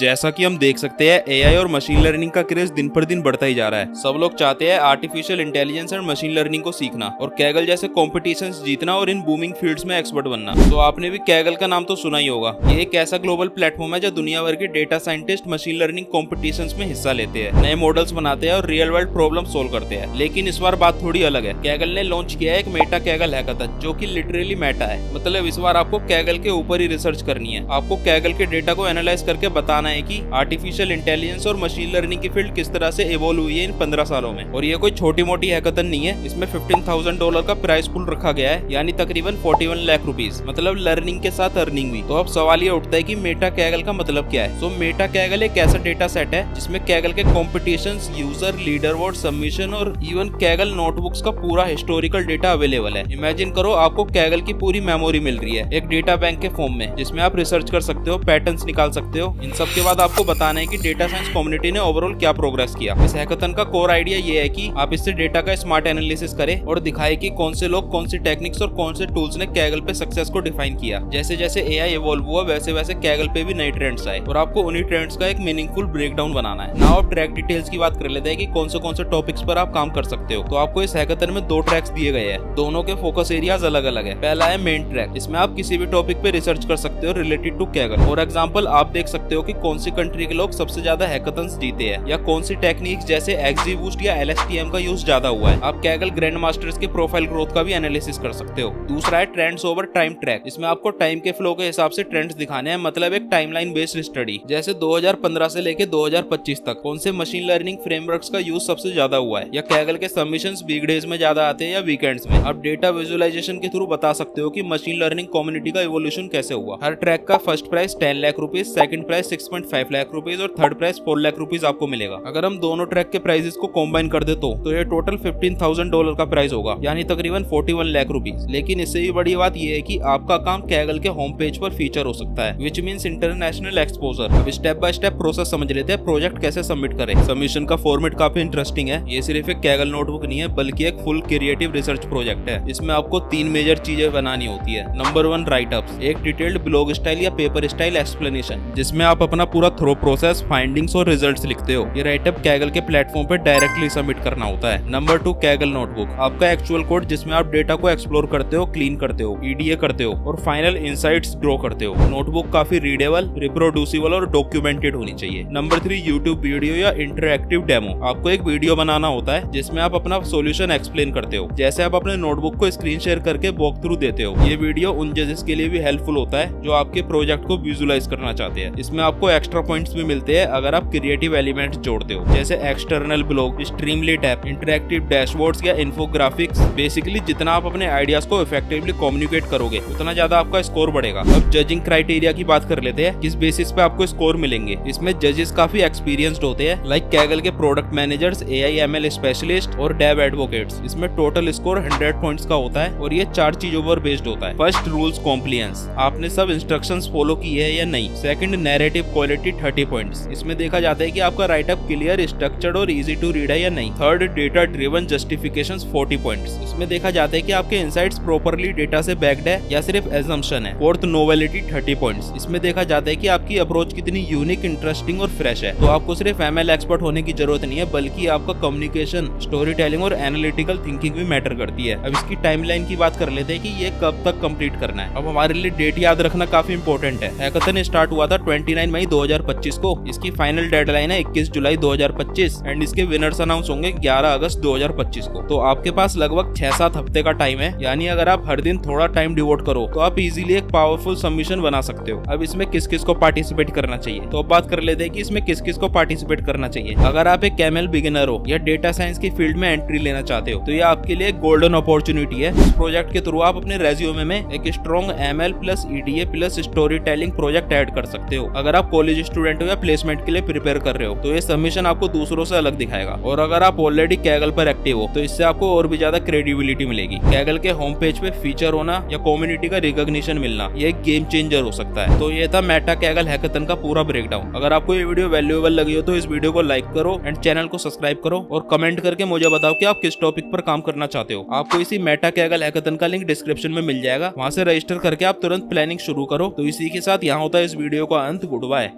जैसा कि हम देख सकते हैं एआई और मशीन लर्निंग का क्रेज दिन पर दिन बढ़ता ही जा रहा है। सब लोग चाहते हैं आर्टिफिशियल इंटेलिजेंस और मशीन लर्निंग को सीखना और कैगल जैसे कॉम्पिटिशंस जीतना और इन बूमिंग फील्ड्स में एक्सपर्ट बनना। तो आपने भी कैगल का नाम तो सुना ही होगा। ये एक ऐसा ग्लोबल प्लेटफॉर्म है जो दुनिया भर के data scientist machine learning competitions में हिस्सा लेते हैं, नए मॉडल्स बनाते हैं और रियल वर्ल्ड प्रॉब्लम सोल्व करते हैं। लेकिन इस बार बात थोड़ी अलग है। कैगल ने लॉन्च किया है एक मेटा कैगल हैकाथन, जो कि लिटरली मेटा है। मतलब इस बार आपको कैगल के ऊपर ही रिसर्च करनी है। आपको कैगल के डेटा को एनालाइज करके बताना है कि आर्टिफिशियल इंटेलिजेंस और मशीन लर्निंग की फील्ड किस तरह से इवॉल्व हुई है इन 15 सालों में। और ये कोई छोटी मोटी हैकाथन नहीं है। इसमें $15,000 का प्राइस पूल रखा गया है, यानी तकरीबन 41 लाख रुपीज। मतलब लर्निंग के साथ अर्निंग भी। तो अब सवाल ये उठता है कि मेटा कैगल का मतलब क्या है। तो मेटा कैगल एक ऐसा डेटा सेट है जिसमें कैगल के competitions, user, leader board, submission और इवन कैगल नोटबुक्स का पूरा हिस्टोरिकल डेटा अवेलेबल है। इमेजिन करो आपको कैगल की पूरी मेमोरी मिल रही है एक डेटा बैंक के फॉर्म में, जिसमें आप रिसर्च कर सकते हो, पैटर्न्स निकाल सकते हो। इन सब के बाद आपको बताना है कि डेटा साइंस कम्युनिटी ने ओवरऑल क्या प्रोग्रेस किया। इस हैकाथन का कोर आइडिया ये है कि आप इससे डेटा का स्मार्ट एनालिसिस करें और दिखाए कि कौन से लोग, कौन सी टेक्निक्स और कौन से टूल्स ने कैगल पे सक्सेस को डिफाइन किया। जैसे जैसे एआई इवॉल्व हुआ वैसे वैसे कैगल पे भी नए ट्रेंड्स आए और आपको उन्हीं ट्रेंड्स का एक मीनिंगफुल ब्रेकडाउन बनाना है। नाउ अब ट्रैक डिटेल्स की बात कर लेते हैं कि कौन से टॉपिक्स पर आप काम कर सकते हो। तो आपको इस हैकाथन में 2 ट्रैक्स दिए गए हैं। दोनों के फोकस एरियाज अलग अलग है। पहला है मेन ट्रैक। इसमें आप किसी भी टॉपिक पे रिसर्च कर सकते हो related to Kaggle. For example आप देख सकते हो कि कौन सी कंट्री के लोग सबसे ज्यादा हैकाथन्स जीते हैं, या कौन सी टेक्निक्स जैसे XGBoost या LSTM का यूज ज्यादा हुआ है। आप कैगल ग्रैंड मास्टर्स के प्रोफाइल ग्रोथ का भी एनालिसिस कर सकते हो। दूसरा है ट्रेंड्स ओवर टाइम ट्रैक। इसमें आपको टाइम के फ्लो के हिसाब से ट्रेंड्स दिखाने हैं। मतलब एक टाइमलाइन बेस्ड स्टडी, जैसे 2015 से लेके 2025 तक कौन से मशीन लर्निंग फ्रेमवर्क्स का यूज सबसे ज्यादा हुआ है, या कैगल के सबमिशंस वीकडेज में ज्यादा आते हैं या वीकेंड्स में। आप डेटा विजुअलाइजेशन के थ्रू बता सकते हो कि मशीन लर्निंग कम्युनिटी का इवोल्यूशन कैसे हुआ। हर ट्रैक का first price 10 lakh rupees, second price 6.5 lakh rupees और थर्ड प्राइस 4 लाख रुपीज आपको मिलेगा। अगर हम दोनों ट्रैक के प्राइसेस को कॉम्बाइन कर दे तो ये टोटल $15,000 का प्राइस होगा, यानी तकरीबन 41 लाख रुपीज। लेकिन इससे भी बड़ी बात यह है कि आपका काम कैगल के होम पेज पर फीचर हो सकता है, विच मीन्स इंटरनेशनल एक्सपोजर। अब स्टेप बाय स्टेप प्रोसेस समझ लेते हैं प्रोजेक्ट कैसे सबमिट करें। सबमिशन का फॉर्मेट काफी इंटरेस्टिंग है। ये सिर्फ एक कैगल नोटबुक नहीं है, बल्कि एक फुल क्रिएटिव रिसर्च प्रोजेक्ट है। इसमें आपको 3 मेजर चीजें बनानी होती है। नंबर 1 राइटअप्स, एक डिटेल्ड ब्लॉग स्टाइल या पेपर स्टाइल एक्सप्लेनेशन, जिसमें आप अपना पूरा थ्रो प्रोसेस, फाइंडिंग्स और रिजल्ट्स लिखते हो। ये राइटअप कैगल के प्लेटफॉर्म पर डायरेक्टली सबमिट करना होता है। नंबर 2 कैगल नोटबुक, आपका एक्चुअल कोड जिसमें आप डेटा को एक्सप्लोर करते हो, क्लीन करते हो, EDA करते हो और फाइनल इनसाइट्स ड्रॉ करते हो। नोटबुक काफी रीडेबल, रिप्रोड्यूसिबल और डॉक्यूमेंटेड होनी चाहिए। नंबर 3 यूट्यूब वीडियो या इंटरएक्टिव डेमो, आपको एक वीडियो बनाना होता है जिसमें आप अपना सॉल्यूशन एक्सप्लेन करते हो, जैसे आप अपने नोटबुक को स्क्रीन शेयर करके वॉक थ्रू देते हो। ये वीडियो उन जजेस के लिए भी हेल्पफुल होता है जो आपके प्रोजेक्ट को विजुअलाइज करना चाहते हैं। इसमें आपको एक्स्ट्रा पॉइंट्स भी मिलते हैं अगर आप क्रिएटिव एलिमेंट्स जोड़ते हो, जैसे external blog, Streamlit app, interactive dashboards या इन्फोग्राफिक्स। बेसिकली जितना आप अपने आइडियाज को इफेक्टिवली कम्युनिकेट करोगे उतना ज्यादा आपका स्कोर बढ़ेगा। अब जजिंग क्राइटेरिया की बात कर लेते हैं, किस बेसिस पे आपको स्कोर मिलेंगे। इसमें जजेस काफी एक्सपीरियंस्ड होते हैं, लाइक कैगल के product managers, AI ML specialist और डेव एडवोकेट्स। इसमें टोटल स्कोर 100 पॉइंट्स का होता है और ये 4 चीजों पर बेस्ड होता है। फर्स्ट, रूल्स कॉम्प्लियंस, आपने सब इंस्ट्रक्शंस फॉलो किए हैं या नहीं। सेकंड, नैरेटिव क्वालिटी 30 पॉइंट्स, इसमें देखा जाता है कि आपका राइटअप क्लियर, स्ट्रक्चर्ड और इजी टू रीड है या नहीं। Third, data driven justifications 40 points, इसमें देखा जाता है कि आपके इनसाइट्स प्रॉपरली डेटा से बैक्ड है या सिर्फ एजम्पशन है। फोर्थ, नोवेलिटी 30 पॉइंट्स, इसमें देखा जाता है कि आपकी अप्रोच कितनी यूनिक, इंटरेस्टिंग और फ्रेश है। तो आपको सिर्फ ML एक्सपर्ट होने की जरूरत नहीं है, बल्कि आपका कम्युनिकेशन, स्टोरी टेलिंग और एनालिटिकल थिंकिंग भी मैटर करती है। अब इसकी टाइमलाइन की बात कर लेते हैं कि ये कब तक कंप्लीट करना है। अब हमारे लिए डेट याद रखना काफी इंपॉर्टेंट है। हैकाथन स्टार्ट हुआ था 29 मई 2025 को। इसकी फाइनल डेडलाइन है 21 जुलाई 2025 एंड इसके विनर्स अनाउंस होंगे 11 अगस्त 2025 को। तो आपके पास लगभग 6-7 हफ्ते का टाइम है, यानी अगर आप हर दिन थोड़ा टाइम डिवोट करो तो आप इजीली एक पावरफुल सबमिशन बना सकते हो। अब इसमें किस किस को पार्टिसिपेट करना चाहिए, तो अब बात कर लेते हैं कि इसमें किस किस को पार्टिसिपेट करना चाहिए। अगर आप एक ML बिगिनर हो या डेटा साइंस की फील्ड में एंट्री लेना चाहते हो तो ये आपके लिए एक गोल्डन अपॉर्चुनिटी है। इस प्रोजेक्ट के थ्रू आप अपने रेज्यूमे में एक strong ML plus EDA plus story telling project add कर सकते हो। अगर आप कॉलेज स्टूडेंट हो या प्लेसमेंट के लिए प्रिपेयर कर रहे हो तो ये सबमिशन आपको दूसरों से अलग दिखाएगा। और अगर आप ऑलरेडी कैगल पर एक्टिव हो तो इससे आपको और भी ज्यादा क्रेडिबिलिटी मिलेगी। कैगल के होम पेज पे फीचर होना या कम्युनिटी का रिकॉग्निशन मिलना ये एक गेम चेंजर हो सकता है। तो ये था मेटा कैगल हैकाथन का पूरा ब्रेकडाउन। अगर आपको ये वीडियो वैल्यूएबल लगी हो तो इस वीडियो को लाइक करो एंड चैनल को सब्सक्राइब करो और कमेंट करके मुझे बताओ कि आप किस टॉपिक पर काम करना चाहते हो। आपको इसी मेटा कैगल हैकाथन का लिंक डिस्क्रिप्शन में मिल जाएगा, वहां से रजिस्टर करके आप तुरंत प्लानिंग शुरू करो। तो इसी के साथ यहाँ होता है इस वीडियो का अंत। Good bye.